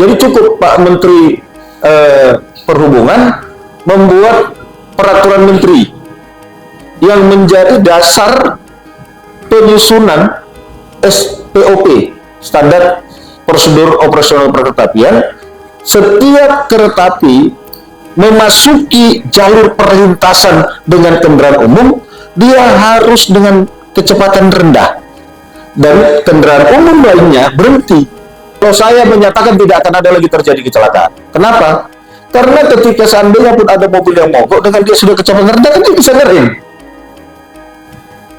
Jadi cukup Pak Menteri Perhubungan membuat peraturan menteri yang menjadi dasar penyusunan SPOP, standar prosedur operasional perkeretapian. Setiap kereta api memasuki jalur perlintasan dengan kendaraan umum, dia harus dengan kecepatan rendah dan kendaraan umum lainnya berhenti. Kalau saya menyatakan tidak akan ada lagi terjadi kecelakaan. Kenapa? Karena ketika seandainya pun ada mobil yang mogok dengan dia sudah kecepatan rendah, kan dia bisa ngerem.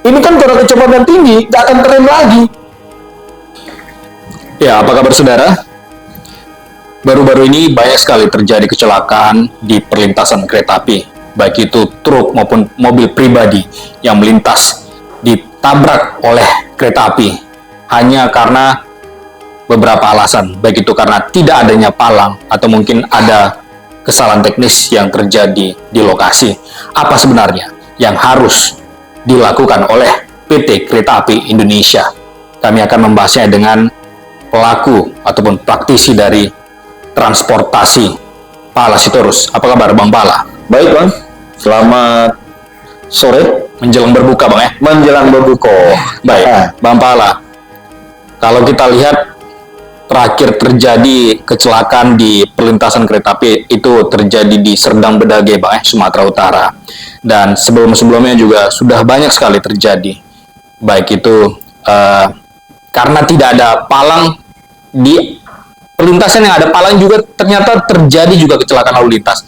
Ini kan kalau kecepatan tinggi, nggak akan ngerem lagi. Ya, apa kabar saudara? Baru-baru ini banyak sekali terjadi kecelakaan di perlintasan kereta api, baik itu truk maupun mobil pribadi yang melintas ditabrak oleh kereta api hanya karena beberapa alasan, baik itu karena tidak adanya palang atau mungkin ada kesalahan teknis yang terjadi di lokasi. Apa sebenarnya yang harus dilakukan oleh PT Kereta Api Indonesia? Kami akan membahasnya dengan pelaku ataupun praktisi dari transportasi, Pala Sitorus. Apa kabar Bang Pala? Baik Bang, selamat sore. Menjelang berbuka Bang ya? Menjelang berbuka. Baik, Bang Pala, kalau kita lihat terakhir terjadi kecelakaan di perlintasan kereta api itu terjadi di Serdang Bedage Bang ya, Sumatera Utara. Dan sebelum-sebelumnya juga sudah banyak sekali terjadi, baik itu karena tidak ada palang di perlintasan yang ada palang juga ternyata terjadi juga kecelakaan lalu lintas.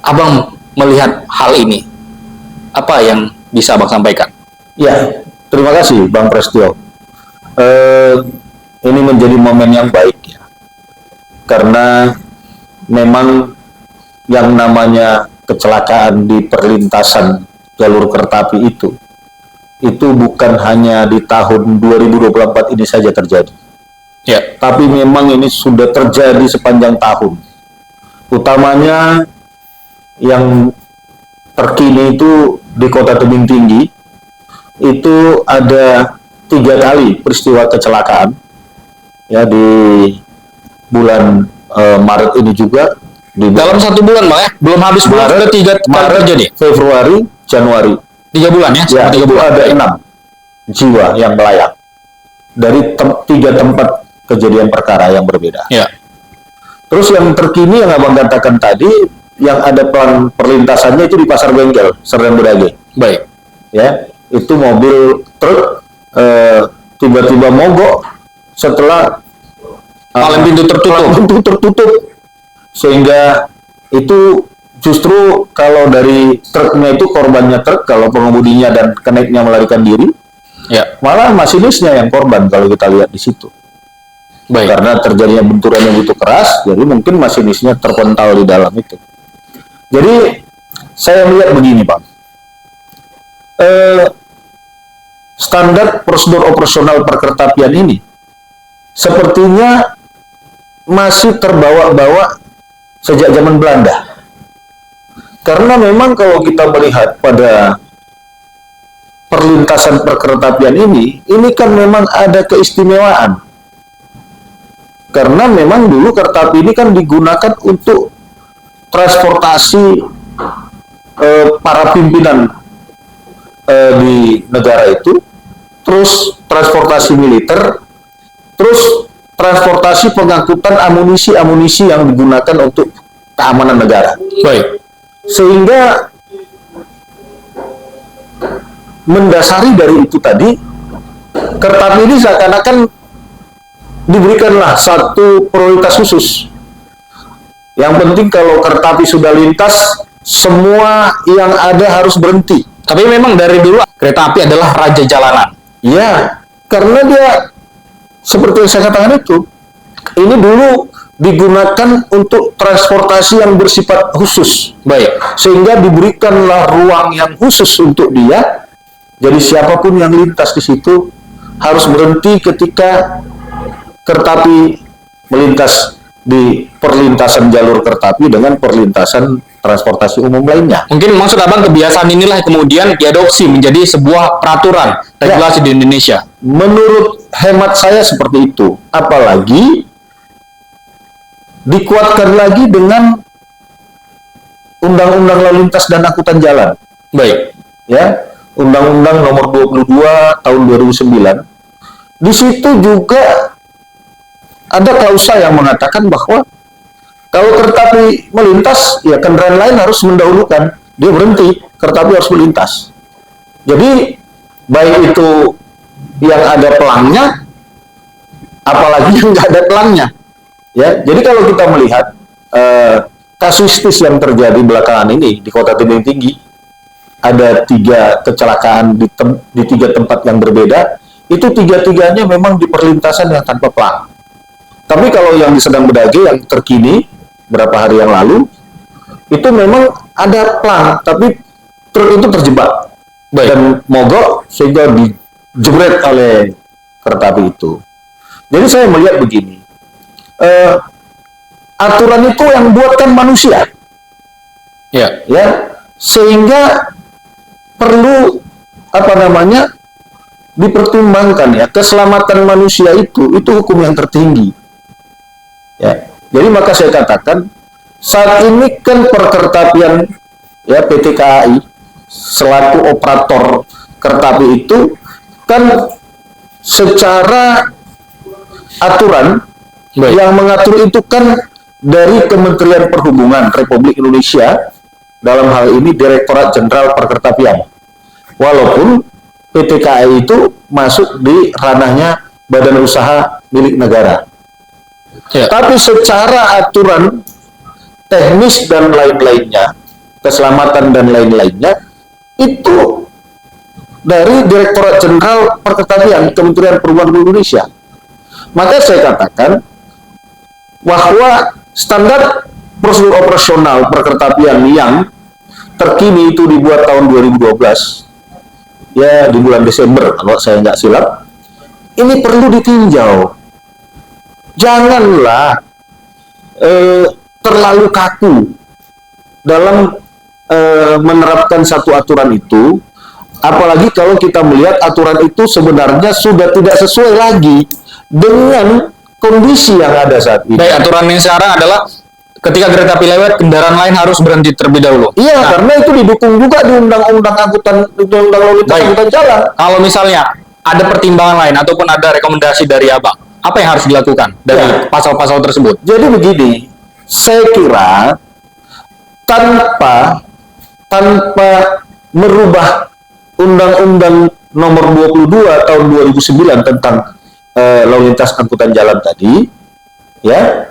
Abang melihat hal ini, apa yang bisa Abang sampaikan? Ya, terima kasih Bang Prestio. Ini menjadi momen yang baik ya, karena memang yang namanya kecelakaan di perlintasan jalur kereta api itu bukan hanya di tahun 2024 ini saja terjadi. Ya, tapi memang ini sudah terjadi sepanjang tahun. Utamanya yang terkini itu di Kota Tebing Tinggi, itu ada 3 kali peristiwa kecelakaan. Ya, di bulan Maret ini juga. Dalam 1 bulan Bang ya? Belum habis bulan sudah 3 kali terjadi? Februari, Januari. 3 bulan ya? Ya, 3 bulan. Ada 6 jiwa yang melayang dari 3 tempat kejadian perkara yang berbeda. Ya. Terus yang terkini yang Abang katakan tadi, yang ada pelan perlintasannya itu di Pasar Bengkel, Serdang Bedage. Baik. Ya, itu mobil truk tiba-tiba mogok setelah palang pintu tertutup. Sehingga itu justru kalau dari truknya itu korbannya truk, kalau pengemudinya dan kenaiknya melarikan diri, ya malah masinisnya yang korban kalau kita lihat di situ. Baik. Karena terjadinya benturan yang begitu keras, jadi mungkin masinisnya terpental di dalam itu. Jadi saya melihat begini Pak, standar prosedur operasional perkeretapian ini sepertinya masih terbawa-bawa sejak zaman Belanda. Karena memang kalau kita melihat pada perlintasan perkeretapian ini kan memang ada keistimewaan. Karena memang dulu kereta api ini kan digunakan untuk transportasi para pimpinan di negara itu, terus transportasi militer, terus transportasi pengangkutan amunisi yang digunakan untuk keamanan negara. Baik. Sehingga mendasari dari itu tadi, kereta api ini seakan-akan diberikanlah satu prioritas khusus. Yang penting kalau kereta api sudah lintas, semua yang ada harus berhenti. Tapi memang dari dulu kereta api adalah raja jalanan. Ya, karena dia seperti yang saya katakan itu, ini dulu digunakan untuk transportasi yang bersifat khusus. Baik. Sehingga diberikanlah ruang yang khusus untuk dia. Jadi siapapun yang lintas di situ harus berhenti ketika kereta api melintas di perlintasan jalur kereta api dengan perlintasan transportasi umum lainnya. Mungkin maksud Abang kebiasaan inilah kemudian diadopsi menjadi sebuah peraturan regulasi di Indonesia. Menurut hemat saya seperti itu. Apalagi dikuatkan lagi dengan Undang-Undang Lalu Lintas dan Angkutan Jalan. Baik. Ya, Undang-Undang Nomor 22 Tahun 2009. Di situ juga ada klausa yang mengatakan bahwa kalau kereta api melintas, ya kendaraan lain harus mendahulukan. Dia berhenti, kereta api harus melintas. Jadi baik itu yang ada pelangnya, apalagi yang nggak ada pelangnya. Ya, jadi kalau kita melihat kasustis yang terjadi belakangan ini di Kota Tebing Tinggi, ada 3 kecelakaan di 3 tempat yang berbeda. Itu 3-tiganya memang di perlintasan yang tanpa pelang. Tapi kalau yang di Sedang Bedage yang terkini berapa hari yang lalu, itu memang ada pelang, tapi truk itu terjebak. Baik. Dan mogok sehingga dijebret oleh kereta api itu. Jadi saya melihat begini, aturan itu yang buatkan manusia, Ya. ya, sehingga perlu dipertimbangkan ya, keselamatan manusia itu hukum yang tertinggi. Ya, jadi maka saya katakan saat ini kan perkeretaapian ya PT KAI selaku operator kereta api itu kan secara aturan yang mengatur itu kan dari Kementerian Perhubungan Republik Indonesia, dalam hal ini Direktorat Jenderal Perkeretaapian. Walaupun PT KAI itu masuk di ranahnya badan usaha milik negara. Ya. Tapi secara aturan teknis dan lain-lainnya, keselamatan dan lain-lainnya, itu dari Direktorat Jenderal Perkeretaapian Kementerian Perhubungan Indonesia. Maka saya katakan bahwa standar prosedur operasional perkeretaapian yang terkini itu dibuat tahun 2012, ya di bulan Desember kalau saya nggak silap, ini perlu ditinjau. Janganlah terlalu kaku dalam menerapkan satu aturan itu, apalagi kalau kita melihat aturan itu sebenarnya sudah tidak sesuai lagi dengan kondisi yang ada saat ini. Baik, aturan yang sekarang adalah ketika kereta api lewat, kendaraan lain harus berhenti terlebih dahulu. Iya, karena itu didukung juga di Undang-Undang Lalu Lintas Angkutan Jalan. Kalau misalnya ada pertimbangan lain ataupun ada rekomendasi dari Abang, apa yang harus dilakukan dari pasal-pasal tersebut? Jadi begini, saya kira tanpa merubah Undang-Undang Nomor 22 Tahun 2009 tentang Lalu Lintas Angkutan Jalan tadi, ya,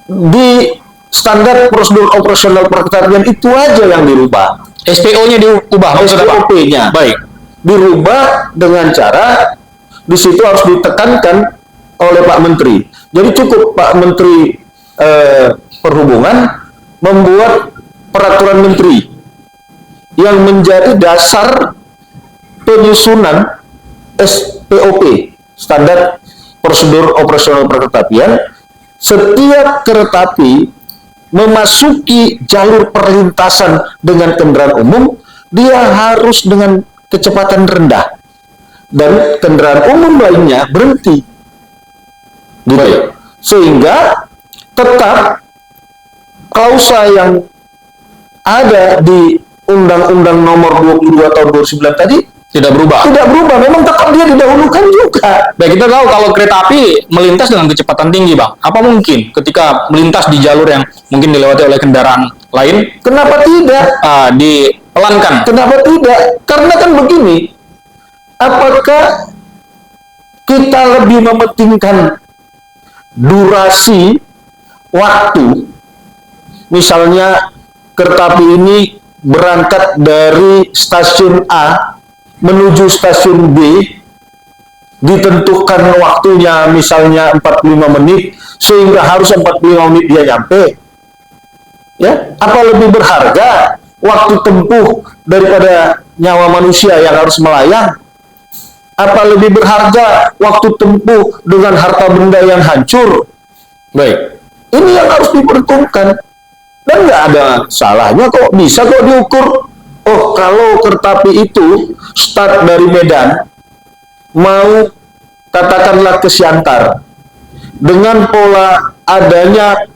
di standar prosedur operasional perkeretaapian itu aja yang dirubah. SPO-nya diubah, SPOP-nya baik, dirubah dengan cara di situ harus ditekankan oleh Pak Menteri. Jadi cukup Pak Menteri Perhubungan membuat peraturan menteri yang menjadi dasar penyusunan SPOP, standar prosedur operasional perkeretaapian. Setiap kereta api memasuki jalur perlintasan dengan kendaraan umum, dia harus dengan kecepatan rendah dan kendaraan umum lainnya berhenti. Gitu. Sehingga tetap klausa yang ada di Undang-Undang Nomor 22 Tahun 2009 tadi tidak berubah. Tidak berubah, memang tetap dia didahulukan juga. Baik, kita tahu kalau kereta api melintas dengan kecepatan tinggi, Bang. Apa mungkin ketika melintas di jalur yang mungkin dilewati oleh kendaraan lain, Kenapa tidak? dipelankan? Kenapa tidak? Karena kan begini, apakah kita lebih mementingkan durasi waktu? Misalnya kereta api ini berangkat dari stasiun A menuju stasiun B, ditentukan waktunya misalnya 45 menit, sehingga harus 45 menit dia nyampe. Ya, apa lebih berharga waktu tempuh daripada nyawa manusia yang harus melayang? Apa lebih berharga waktu tempuh dengan harta benda yang hancur? Baik. Ini yang harus diperhitungkan. Dan nggak ada salahnya kok, bisa kok diukur. Oh, kalau kereta api itu start dari Medan, mau katakanlah ke Siantar, dengan pola adanya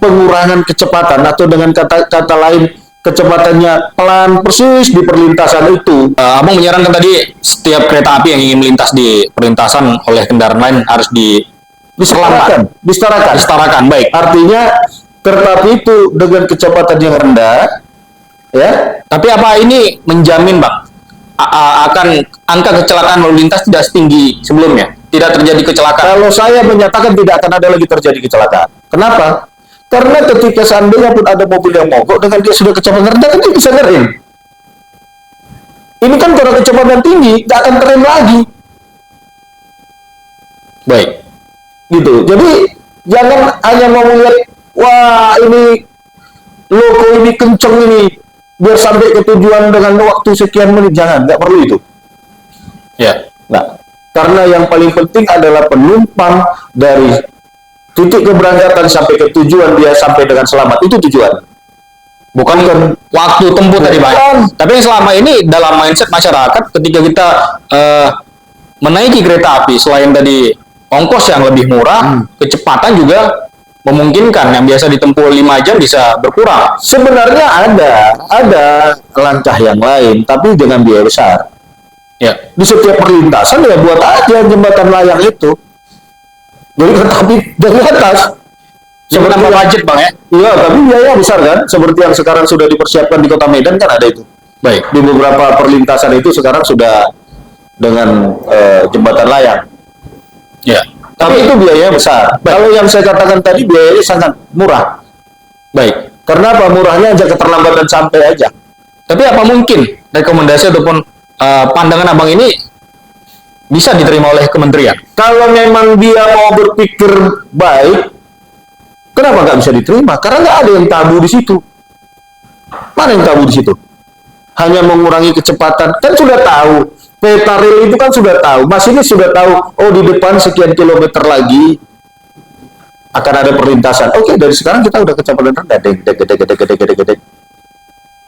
pengurangan kecepatan atau dengan kata lain kecepatannya pelan persis di perlintasan itu. Abang menyarankan tadi setiap kereta api yang ingin melintas di perlintasan oleh kendaraan lain harus disetarakan. Baik. Artinya kereta api itu dengan kecepatan yang rendah, ya. Tapi apa ini menjamin, Bang, akan angka kecelakaan lalu lintas tidak setinggi sebelumnya? Tidak terjadi kecelakaan? Kalau saya menyatakan tidak akan ada lagi terjadi kecelakaan. Kenapa? Karena ketika seandainya pun ada mobil yang mogok dengan dia sudah kecepatan rendah, kan dia bisa ngerem. Ini kan kalau kecepatan tinggi, nggak akan ngerem lagi. Baik. Gitu. Jadi jangan hanya mau melihat, wah ini loko ini kenceng ini, biar sampai ke tujuan dengan waktu sekian menit. Jangan, nggak perlu itu. Ya. Nah, karena yang paling penting adalah penumpang dari titik keberangkatan sampai ke tujuan dia sampai dengan selamat, itu tujuan. Bukan waktu tempuh tadi, Bang. Tapi selama ini dalam mindset masyarakat ketika kita menaiki kereta api, selain tadi ongkos yang lebih murah, kecepatan juga memungkinkan, yang biasa ditempuh 5 jam bisa berkurang. Sebenarnya ada langkah yang lain, tapi dengan biaya besar. Ya. Di setiap perlintasan ya buat aja jembatan layang itu. Jadi kereta api dari atas. Sebenarnya wajib, Bang, ya? Iya, tapi biaya besar kan. Seperti yang sekarang sudah dipersiapkan di Kota Medan kan ada itu. Baik. Di beberapa perlintasan itu sekarang sudah dengan jembatan layang. Ya. Tapi itu biayanya besar. Kalau yang saya katakan tadi biayanya sangat murah. Baik. Karena apa? Murahnya aja keterlambatan sampai aja. Tapi apa mungkin rekomendasi ataupun pandangan Abang ini bisa diterima oleh kementerian? Kalau memang dia mau berpikir baik, kenapa nggak bisa diterima? Karena nggak ada yang tabu di situ. Mana yang tabu di situ? Hanya mengurangi kecepatan. Kan sudah tahu. Peta rel itu kan sudah tahu. Masinis sudah tahu. Oh, di depan sekian kilometer lagi akan ada perlintasan. Oke, dari sekarang kita udah kecepatan rendah. Deg.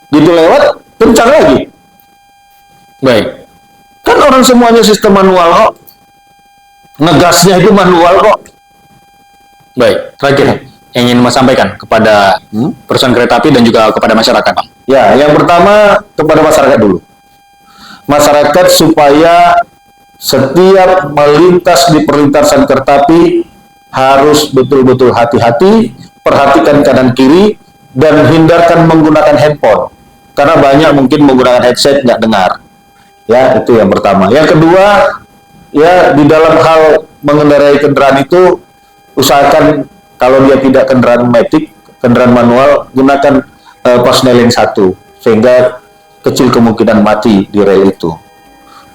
Gitu lewat, kencang lagi. Baik. Kan orang semuanya sistem manual kok. Ngegasnya itu manual kok. Baik. Terakhir, yang ingin Mas sampaikan kepada perusahaan kereta api dan juga kepada masyarakat, Bang. Ya, yang pertama kepada masyarakat dulu. Masyarakat supaya setiap melintas di perlintasan kereta api harus betul-betul hati-hati, perhatikan kanan kiri, dan hindarkan menggunakan handphone. Karena banyak mungkin menggunakan headset nggak dengar. Ya, itu yang pertama. Yang kedua, ya di dalam hal mengendarai kendaraan itu, usahakan kalau dia tidak kendaraan matic, kendaraan manual, gunakan persneling 1, sehingga kecil kemungkinan mati di rel itu.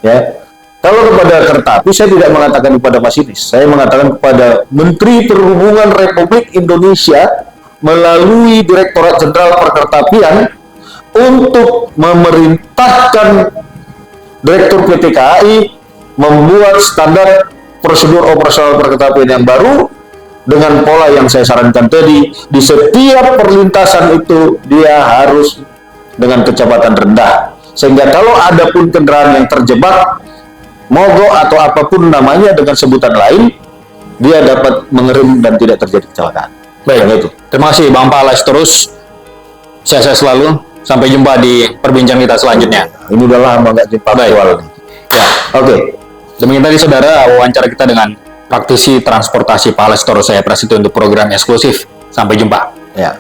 Ya, kalau kepada kereta api saya tidak mengatakan kepada masinis, saya mengatakan kepada Menteri Perhubungan Republik Indonesia melalui Direktorat Jenderal Perkeretaapian untuk memerintahkan Direktur PT KAI membuat standar prosedur operasional perkeretaapian yang baru dengan pola yang saya sarankan tadi. Di setiap perlintasan itu dia harus dengan kecepatan rendah, sehingga kalau ada pun kendaraan yang terjebak mogok atau apapun namanya dengan sebutan lain, dia dapat mengerem dan tidak terjadi kecelakaan. Baik, itu. Terima kasih Bang Pales terus. Sehat selalu. Sampai jumpa di perbincangan kita selanjutnya. Ini udah lama nggak jumpa virtual. Ya, oke. Demikian tadi saudara wawancara kita dengan praktisi transportasi Pales Torus. Saya Prasetyo untuk program eksklusif. Sampai jumpa. Ya.